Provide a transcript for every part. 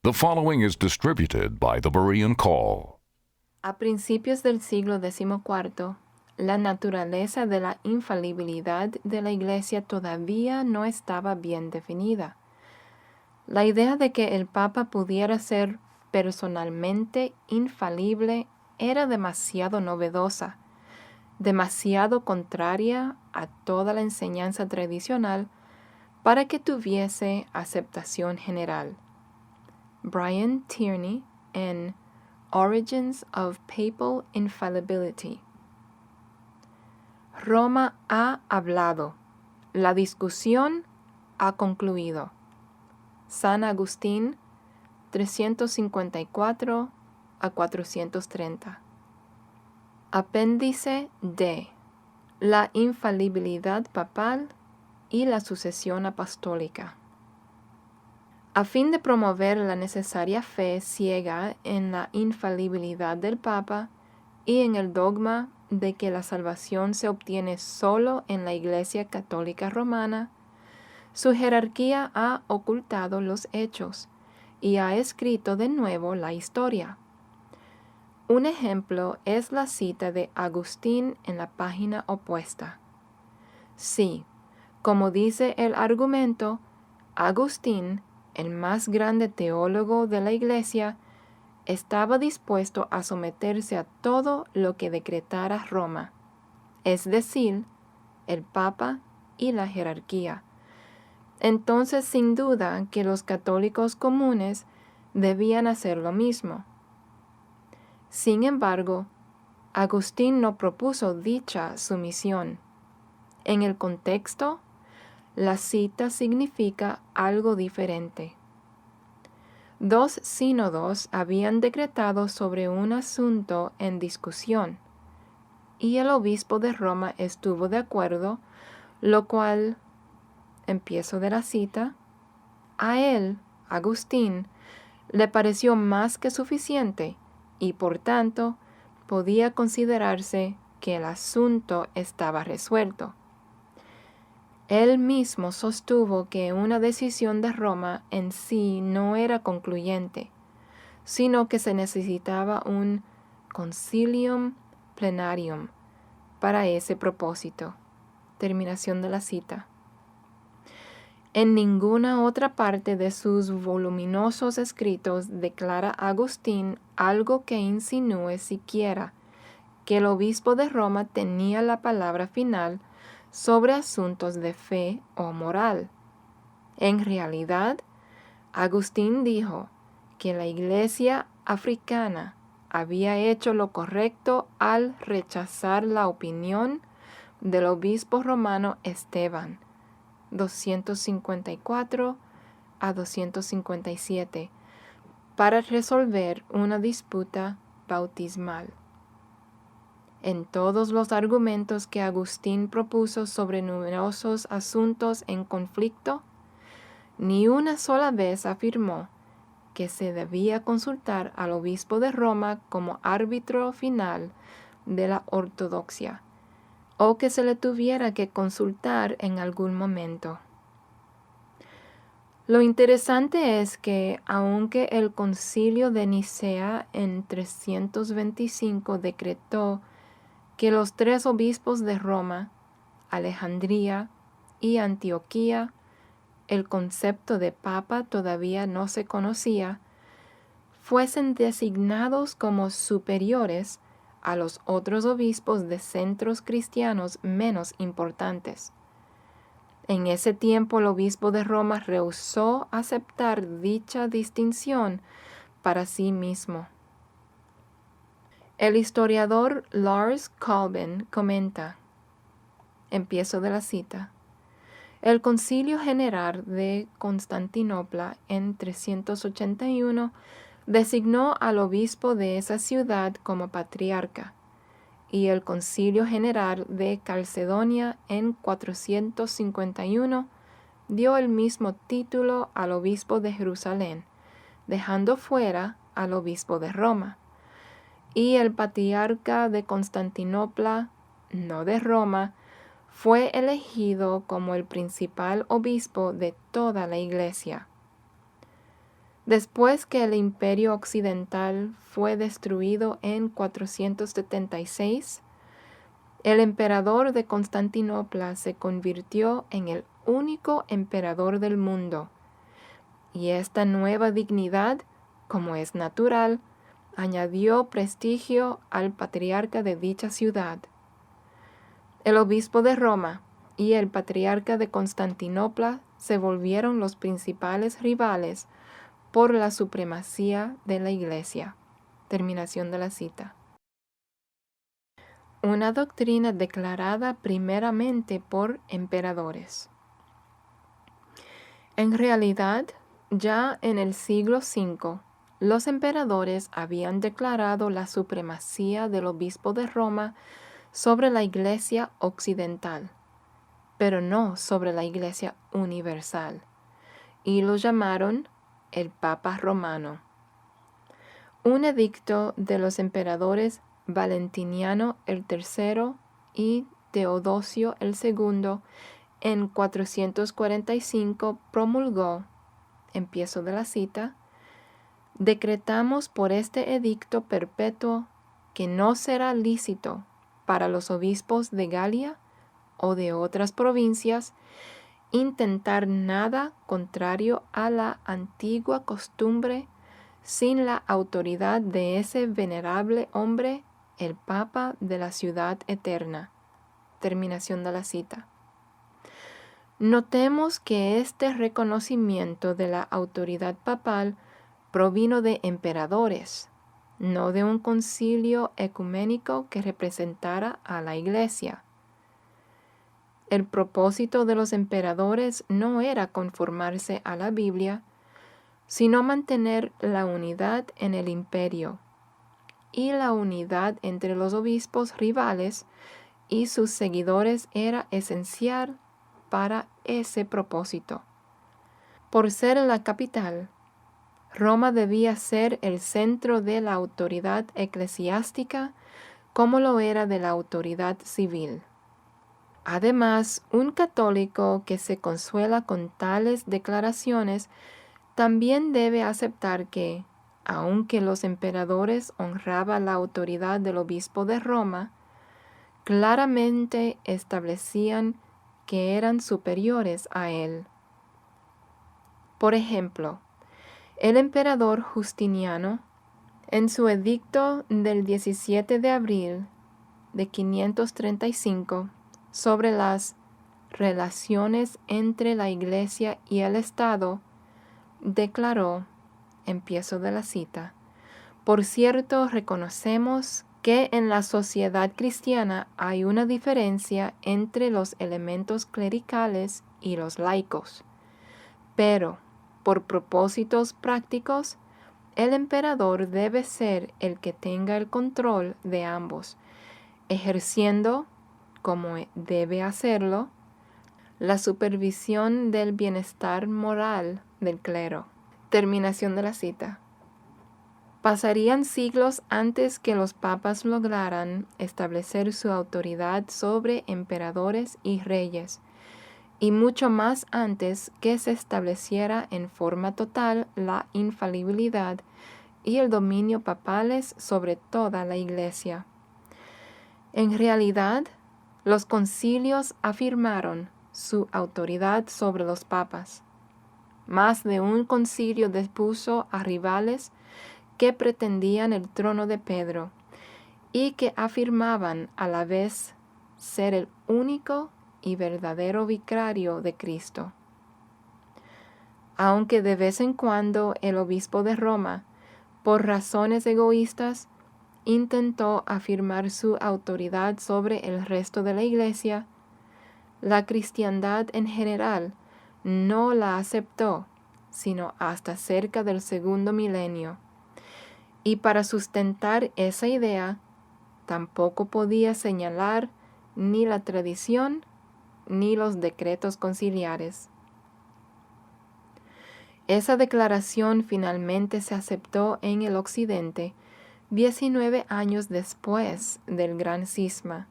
The following is distributed by the Berean Call. A principios del siglo XIV, la naturaleza de la infalibilidad de la Iglesia todavía no estaba bien definida. La idea de que el Papa pudiera ser personalmente infalible era demasiado novedosa, demasiado contraria a toda la enseñanza tradicional para que tuviese aceptación general. Brian Tierney, en Origins of Papal Infallibility. Roma ha hablado. La discusión ha concluido. San Agustín, 354 a 430. Apéndice D. La infalibilidad papal y la sucesión apostólica. A fin de promover la necesaria fe ciega en la infalibilidad del Papa y en el dogma de que la salvación se obtiene solo en la Iglesia Católica Romana, su jerarquía ha ocultado los hechos y ha escrito de nuevo la historia. Un ejemplo es la cita de Agustín en la página opuesta. Sí, como dice el argumento, Agustín, el más grande teólogo de la Iglesia, estaba dispuesto a someterse a todo lo que decretara Roma, es decir, el Papa y la jerarquía. Entonces, sin duda que los católicos comunes debían hacer lo mismo. Sin embargo, Agustín no propuso dicha sumisión. En el contexto, la cita significa algo diferente. Dos sínodos habían decretado sobre un asunto en discusión, y el obispo de Roma estuvo de acuerdo, lo cual, empiezo de la cita, a él, Agustín, le pareció más que suficiente y por tanto podía considerarse que el asunto estaba resuelto. Él mismo sostuvo que una decisión de Roma en sí no era concluyente, sino que se necesitaba un concilium plenarium para ese propósito. Terminación de la cita. En ninguna otra parte de sus voluminosos escritos declara Agustín algo que insinúe siquiera que el obispo de Roma tenía la palabra final sobre asuntos de fe o moral. En realidad, Agustín dijo que la Iglesia africana había hecho lo correcto al rechazar la opinión del obispo romano Esteban, 254 a 257, para resolver una disputa bautismal. En todos los argumentos que Agustín propuso sobre numerosos asuntos en conflicto, ni una sola vez afirmó que se debía consultar al obispo de Roma como árbitro final de la ortodoxia, o que se le tuviera que consultar en algún momento. Lo interesante es que, aunque el Concilio de Nicea en 325 decretó que los tres obispos de Roma, Alejandría y Antioquía, el concepto de papa todavía no se conocía, fuesen designados como superiores a los otros obispos de centros cristianos menos importantes. En ese tiempo el obispo de Roma rehusó aceptar dicha distinción para sí mismo. El historiador Lars Colben comenta, empiezo de la cita, el Concilio General de Constantinopla en 381 designó al obispo de esa ciudad como patriarca, y el Concilio General de Calcedonia en 451 dio el mismo título al obispo de Jerusalén, dejando fuera al obispo de Roma. Y el patriarca de Constantinopla, no de Roma, fue elegido como el principal obispo de toda la Iglesia. Después que el Imperio Occidental fue destruido en 476, el emperador de Constantinopla se convirtió en el único emperador del mundo, y esta nueva dignidad, como es natural, añadió prestigio al patriarca de dicha ciudad. El obispo de Roma y el patriarca de Constantinopla se volvieron los principales rivales por la supremacía de la Iglesia. Terminación de la cita. Una doctrina declarada primeramente por emperadores. En realidad, ya en el siglo V, los emperadores habían declarado la supremacía del obispo de Roma sobre la Iglesia occidental, pero no sobre la Iglesia universal, y lo llamaron el Papa Romano. Un edicto de los emperadores Valentiniano el III y Teodosio el II en 445 promulgó, empiezo de la cita, decretamos por este edicto perpetuo que no será lícito para los obispos de Galia o de otras provincias intentar nada contrario a la antigua costumbre sin la autoridad de ese venerable hombre, el Papa de la Ciudad Eterna. Terminación de la cita. Notemos que este reconocimiento de la autoridad papal provino de emperadores, no de un concilio ecuménico que representara a la Iglesia. El propósito de los emperadores no era conformarse a la Biblia, sino mantener la unidad en el imperio y la unidad entre los obispos rivales y sus seguidores era esencial para ese propósito. Por ser la capital, Roma debía ser el centro de la autoridad eclesiástica como lo era de la autoridad civil. Además, un católico que se consuela con tales declaraciones también debe aceptar que, aunque los emperadores honraban la autoridad del obispo de Roma, claramente establecían que eran superiores a él. Por ejemplo, el emperador Justiniano, en su edicto del 17 de abril de 535 sobre las relaciones entre la Iglesia y el Estado, declaró, empiezo de la cita, por cierto, reconocemos que en la sociedad cristiana hay una diferencia entre los elementos clericales y los laicos, pero, por propósitos prácticos, el emperador debe ser el que tenga el control de ambos, ejerciendo, como debe hacerlo, la supervisión del bienestar moral del clero. Terminación de la cita. Pasarían siglos antes que los papas lograran establecer su autoridad sobre emperadores y reyes, y mucho más antes que se estableciera en forma total la infalibilidad y el dominio papales sobre toda la Iglesia. En realidad, los concilios afirmaron su autoridad sobre los papas. Más de un concilio depuso a rivales que pretendían el trono de Pedro y que afirmaban a la vez ser el único y verdadero vicario de Cristo. Aunque de vez en cuando el obispo de Roma, por razones egoístas, intentó afirmar su autoridad sobre el resto de la Iglesia, la cristiandad en general no la aceptó, sino hasta cerca del segundo milenio. Y para sustentar esa idea, tampoco podía señalar ni la tradición ni los decretos conciliares. Esa declaración finalmente se aceptó en el Occidente 19 años después del Gran Cisma,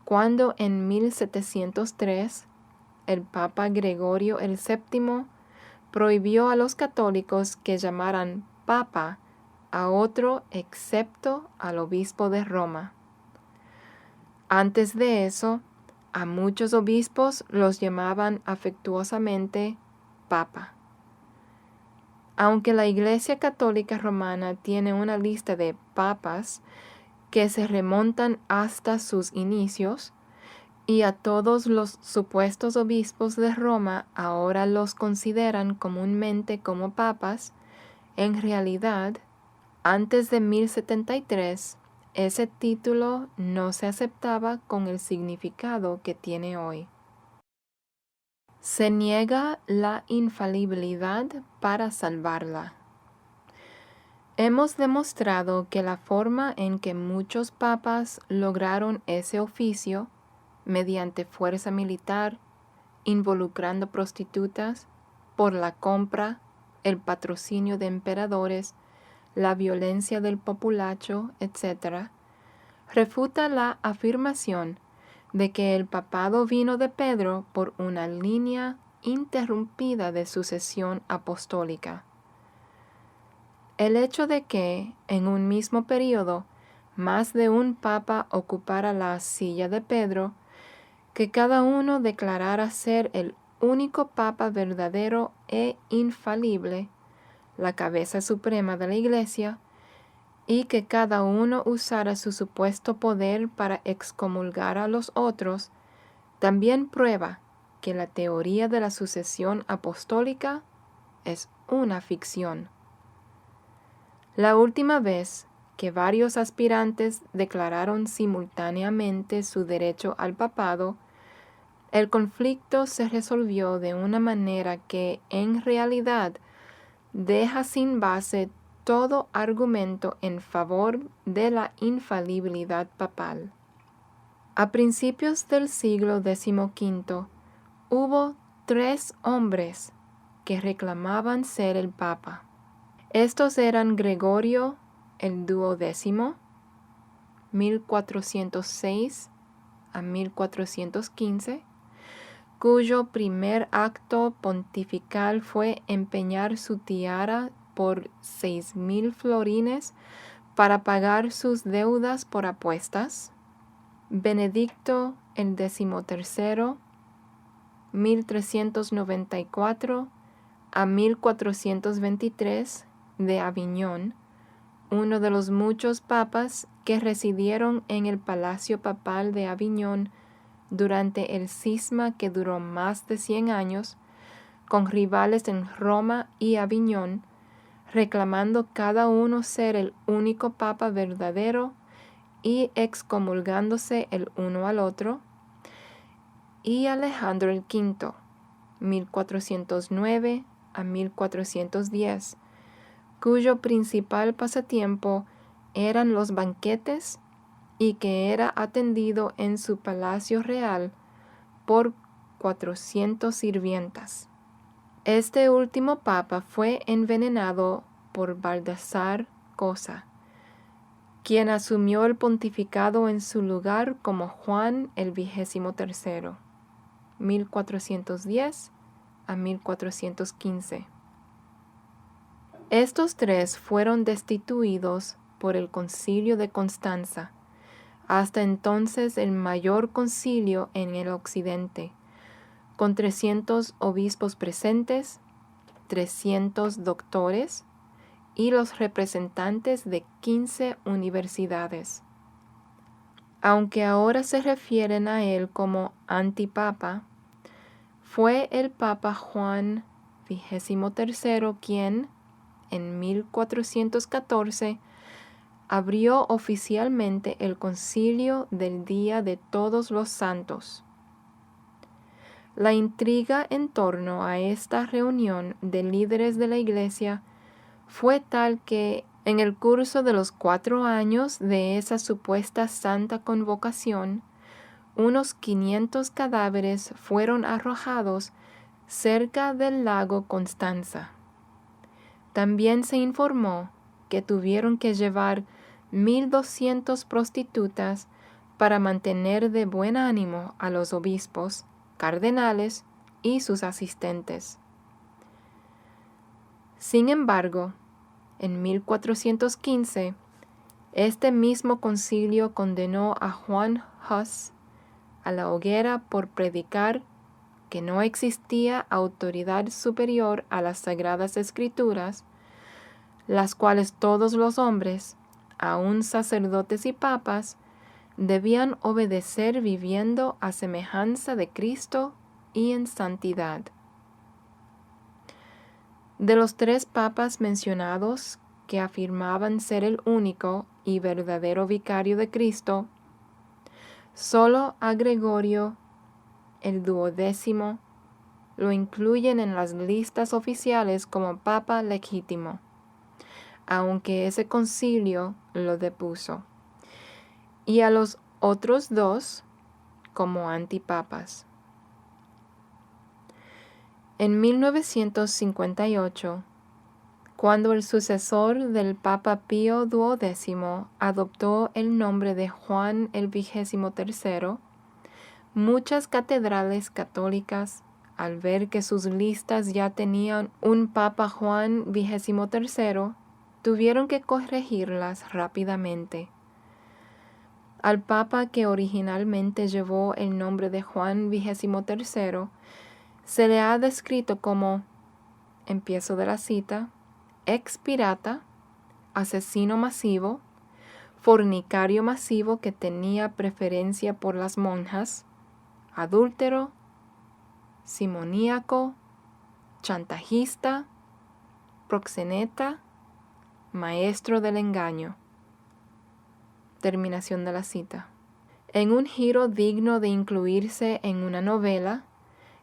cuando en 1703 el Papa Gregorio el VII prohibió a los católicos que llamaran papa a otro excepto al obispo de Roma. Antes de eso, a muchos obispos los llamaban afectuosamente papa. Aunque la Iglesia Católica Romana tiene una lista de papas que se remontan hasta sus inicios, y a todos los supuestos obispos de Roma ahora los consideran comúnmente como papas, en realidad, antes de 1073, ese título no se aceptaba con el significado que tiene hoy. Se niega la infalibilidad para salvarla. Hemos demostrado que la forma en que muchos papas lograron ese oficio, mediante fuerza militar, involucrando prostitutas, por la compra, el patrocinio de emperadores, la violencia del populacho, etc., refuta la afirmación de que el papado vino de Pedro por una línea interrumpida de sucesión apostólica. El hecho de que, en un mismo período, más de un papa ocupara la silla de Pedro, que cada uno declarara ser el único papa verdadero e infalible, la cabeza suprema de la Iglesia, y que cada uno usara su supuesto poder para excomulgar a los otros, también prueba que la teoría de la sucesión apostólica es una ficción. La última vez que varios aspirantes declararon simultáneamente su derecho al papado, el conflicto se resolvió de una manera que, en realidad, deja sin base todo argumento en favor de la infalibilidad papal. A principios del siglo XV hubo 3 hombres que reclamaban ser el papa. Estos eran Gregorio el XII, 1406 a 1415, cuyo primer acto pontifical fue empeñar su tiara por 6,000 florines para pagar sus deudas por apuestas. Benedicto el XIII, 1394 a 1423, de Aviñón, uno de los muchos papas que residieron en el Palacio Papal de Aviñón durante el cisma que duró más de 100 años, con rivales en Roma y Aviñón, reclamando cada uno ser el único papa verdadero y excomulgándose el uno al otro, y Alejandro el V, 1409 a 1410, cuyo principal pasatiempo eran los banquetes y que era atendido en su palacio real por 400 sirvientas. Este último papa fue envenenado por Baldassar Cosa, quien asumió el pontificado en su lugar como Juan el XXIII, 1410 a 1415. Estos 3 fueron destituidos por el Concilio de Constanza, hasta entonces el mayor concilio en el occidente, con 300 obispos presentes, 300 doctores y los representantes de 15 universidades. Aunque ahora se refieren a él como antipapa, fue el Papa Juan XXIII quien, en 1414, abrió oficialmente el concilio del Día de Todos los Santos. La intriga en torno a esta reunión de líderes de la Iglesia fue tal que, en el curso de los 4 años de esa supuesta santa convocación, unos 500 cadáveres fueron arrojados cerca del lago Constanza. También se informó que tuvieron que llevar 1,200 prostitutas para mantener de buen ánimo a los obispos, cardenales y sus asistentes. Sin embargo, en 1415, este mismo concilio condenó a Juan Hus a la hoguera por predicar que no existía autoridad superior a las Sagradas Escrituras, las cuales todos los hombres, aun sacerdotes y papas, debían obedecer viviendo a semejanza de Cristo y en santidad. De los 3 papas mencionados, que afirmaban ser el único y verdadero vicario de Cristo, solo a Gregorio, el 12º, lo incluyen en las listas oficiales como papa legítimo, aunque ese concilio lo depuso, y a los otros 2 como antipapas. En 1958, cuando el sucesor del Papa Pío XII adoptó el nombre de Juan el XXIII, muchas catedrales católicas, al ver que sus listas ya tenían un Papa Juan XXIII, tuvieron que corregirlas rápidamente. Al Papa que originalmente llevó el nombre de Juan XXIII, se le ha descrito como, empiezo de la cita, ex pirata, asesino masivo, fornicario masivo que tenía preferencia por las monjas, adúltero, simoníaco, chantajista, proxeneta, maestro del engaño. Terminación de la cita. En un giro digno de incluirse en una novela,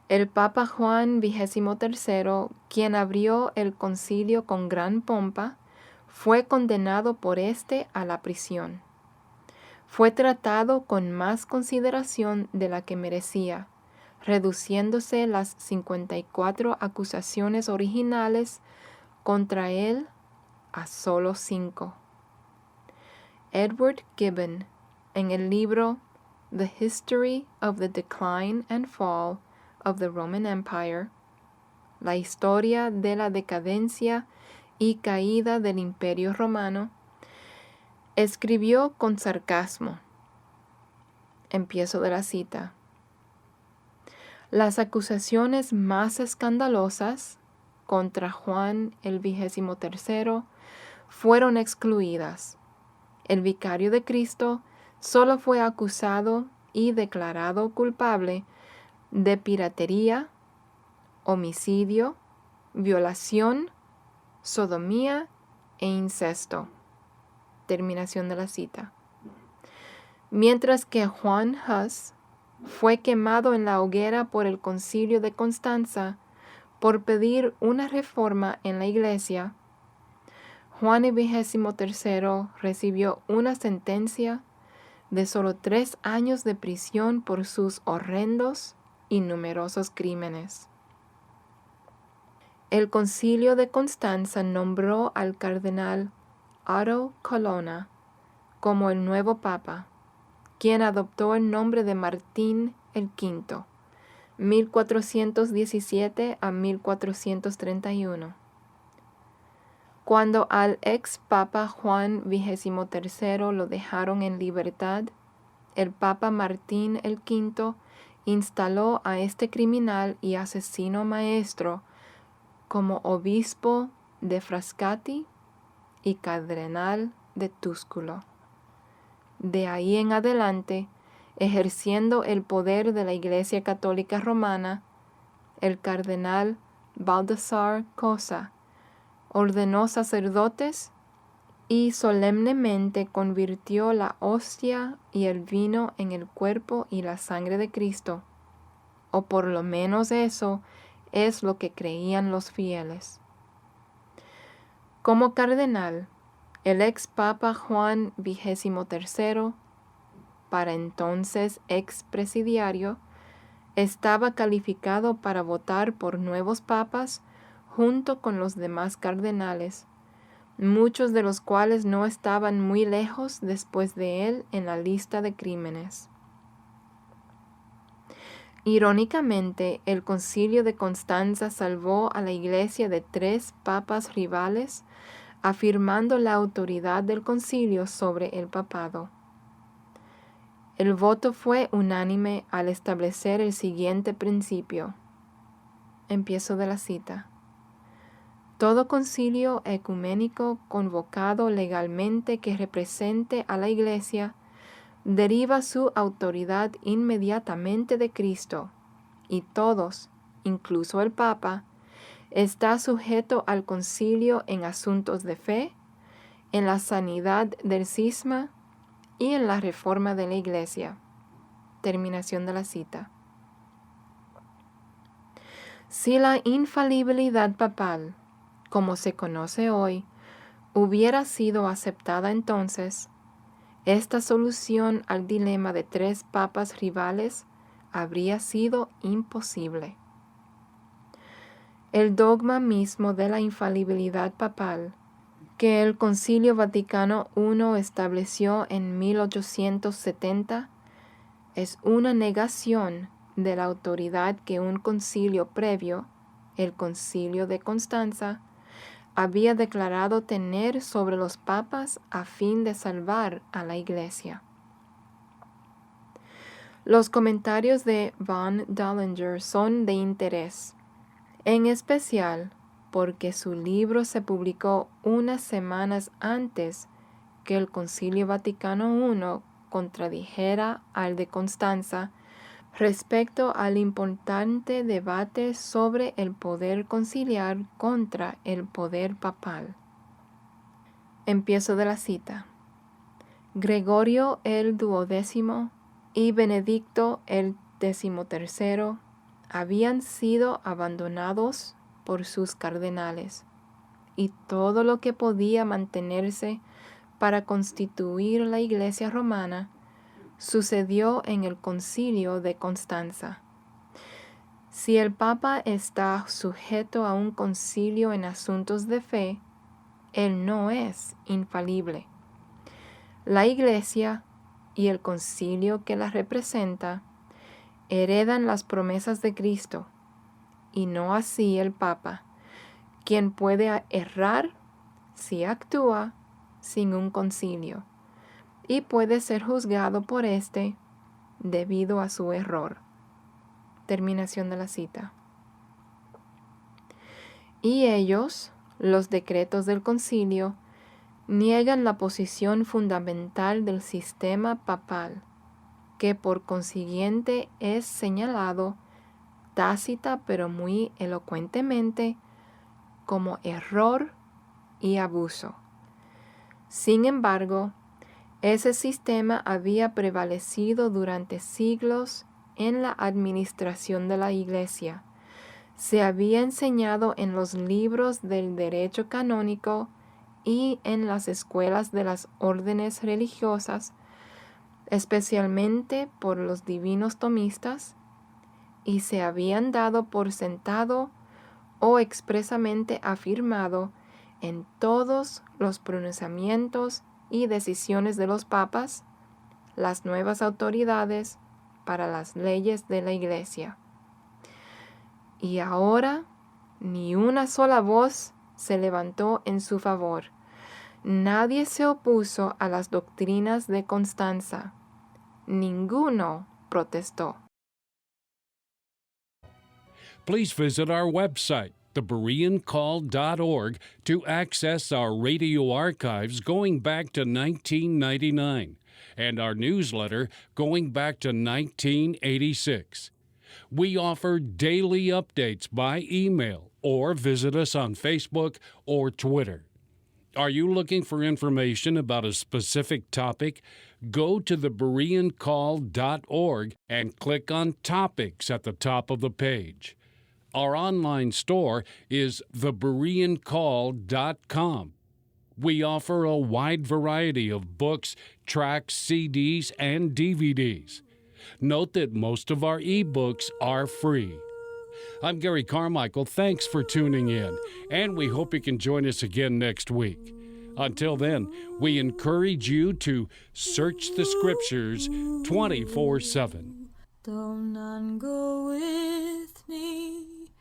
el Papa Juan XXIII, quien abrió el concilio con gran pompa, fue condenado por éste a la prisión. Fue tratado con más consideración de la que merecía, reduciéndose las 54 acusaciones originales contra él a solo 5. Edward Gibbon, en el libro The History of the Decline and Fall of the Roman Empire, la historia de la decadencia y caída del Imperio Romano, escribió con sarcasmo. Empiezo de la cita. Las acusaciones más escandalosas contra Juan el XXIII fueron excluidas. El vicario de Cristo solo fue acusado y declarado culpable de piratería, homicidio, violación, sodomía e incesto. Terminación de la cita. Mientras que Juan Hus fue quemado en la hoguera por el Concilio de Constanza por pedir una reforma en la Iglesia, Juan el XXIII recibió una sentencia de solo 3 años de prisión por sus horrendos y numerosos crímenes. El Concilio de Constanza nombró al cardenal Otto Colonna como el nuevo papa, quien adoptó el nombre de Martín el V, 1417 a 1431. Cuando al ex papa Juan XXIII lo dejaron en libertad, el papa Martín el V instaló a este criminal y asesino maestro como obispo de Frascati y cardenal de Túsculo. De ahí en adelante, ejerciendo el poder de la Iglesia Católica Romana, el cardenal Baldassar Cosa ordenó sacerdotes y solemnemente convirtió la hostia y el vino en el cuerpo y la sangre de Cristo, o por lo menos eso es lo que creían los fieles. Como cardenal, el ex papa Juan XXIII, para entonces ex presidiario, estaba calificado para votar por nuevos papas junto con los demás cardenales, muchos de los cuales no estaban muy lejos después de él en la lista de crímenes. Irónicamente, el Concilio de Constanza salvó a la Iglesia de 3 papas rivales, afirmando la autoridad del concilio sobre el papado. El voto fue unánime al establecer el siguiente principio. Empiezo de la cita. Todo concilio ecuménico convocado legalmente que represente a la Iglesia deriva su autoridad inmediatamente de Cristo, y todos, incluso el Papa, está sujeto al concilio en asuntos de fe, en la sanidad del cisma y en la reforma de la Iglesia. Terminación de la cita. Si la infalibilidad papal, como se conoce hoy, hubiera sido aceptada entonces, esta solución al dilema de 3 papas rivales habría sido imposible. El dogma mismo de la infalibilidad papal, que el Concilio Vaticano I estableció en 1870, es una negación de la autoridad que un concilio previo, el Concilio de Constanza, había declarado tener sobre los papas a fin de salvar a la Iglesia. Los comentarios de von Döllinger son de interés, en especial porque su libro se publicó unas semanas antes que el Concilio Vaticano I contradijera al de Constanza respecto al importante debate sobre el poder conciliar contra el poder papal. Empiezo de la cita. Gregorio el XII y Benedicto el XIII habían sido abandonados por sus cardenales, y todo lo que podía mantenerse para constituir la Iglesia romana sucedió en el Concilio de Constanza. Si el Papa está sujeto a un concilio en asuntos de fe, él no es infalible. La Iglesia y el concilio que la representa heredan las promesas de Cristo, y no así el Papa, quien puede errar si actúa sin un concilio, y puede ser juzgado por éste debido a su error. Terminación de la cita. Y ellos, los decretos del concilio, niegan la posición fundamental del sistema papal, que por consiguiente es señalado tácita pero muy elocuentemente como error y abuso. Sin embargo, ese sistema había prevalecido durante siglos en la administración de la Iglesia. Se había enseñado en los libros del derecho canónico y en las escuelas de las órdenes religiosas, especialmente por los divinos tomistas, y se habían dado por sentado o expresamente afirmado en todos los pronunciamientos y decisiones de los papas, las nuevas autoridades para las leyes de la Iglesia. Y ahora ni una sola voz se levantó en su favor. Nadie se opuso a las doctrinas de Constanza. Ninguno protestó. Please visit our website, thebereancall.org, to access our radio archives going back to 1999 and our newsletter going back to 1986. We offer daily updates by email or visit us on Facebook or Twitter. Are you looking for information about a specific topic? Go to thebereancall.org and click on Topics at the top of the page. Our online store is thebereancall.com. We offer a wide variety of books, tracts, CDs, and DVDs. Note that most of our ebooks are free. I'm Gary Carmichael. Thanks for tuning in, and we hope you can join us again next week. Until then, we encourage you to search the Scriptures 24/7. Though none go with me,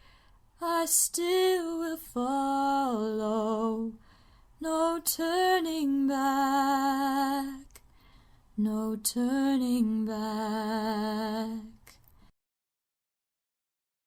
I still will follow. No turning back, no turning back.